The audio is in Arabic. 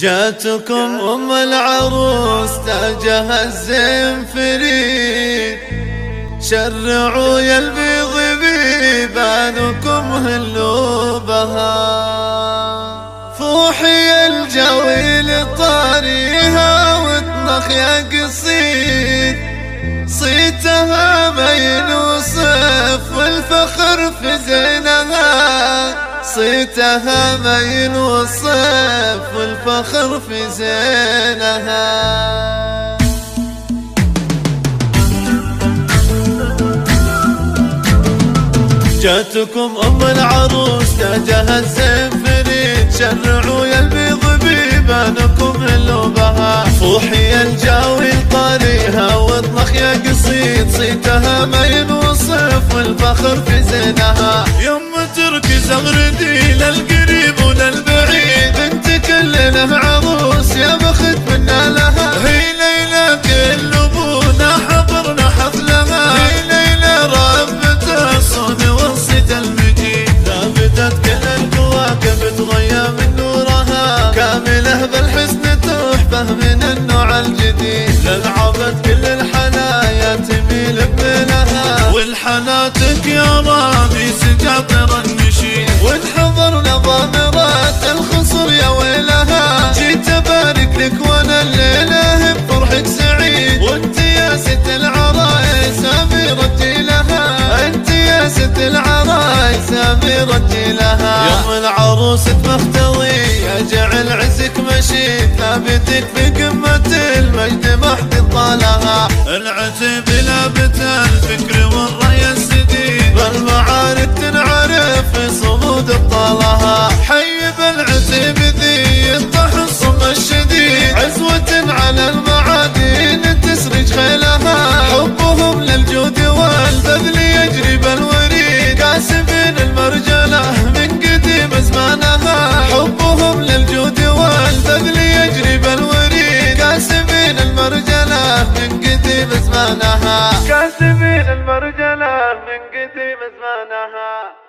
جاتكم ام العروس تاجها الزين فريد، شرعوا يا البيض بيبانكم هلوا بها، فوحي الجويل طاريها واطنخ يا قصيد، صيتها ما ينوصف والفخر في زينها، صيتها ما ينوصف والفخر في زينها. جاتكم ام العروس تاجها الزين فريد، شرعوا يا البيض بيبانكم هلوا بها، فوحي الجاوي طاريها واطلق يا قصيد، صيتها ما ينوصف والفخر في زينها. يم تركز اغردي للقريب وللبعيد، انت كلنا عروس يا بخت منا لها، هي ليلى كل ابونا حضرنا حفلها، هي ليلى ربة الصون والصيت المجيد، ثابتت كل الكواكب تضيا من نورها، كامله بالحسن تحفه من النوع الجديد، للعبت كل الحنايا تميل بمنها، والحناتك يا رامي سجاطر النشيد، وانحضرنا ضامرات الخصر يا ويلها، جيت ابارك لك وانا الليله بفرحك سعيد، وانت يا ست العرايس اميرتي لها، انت يا ست العرايس اميرتي لها. يوم العروس مختضي اجعل عزك مشيد، ثابتك في قمه المجد محد طالها، العتب لابت الفكر والرأي السديد، بالمعارك تنعرف في صمود ابطالها، حي بالعتب ذي التحصن الشديد، عزوة على المعادين تسرج خيلها، حبهم للجود والبذل يجري بالوريد، كاسبين المرجله من قديم زمانها، حبهم للجود والبذل يجري بالوريد، كاسبين المرجله من قديم زمانها، كاسبين المرجله من قديم زمانها.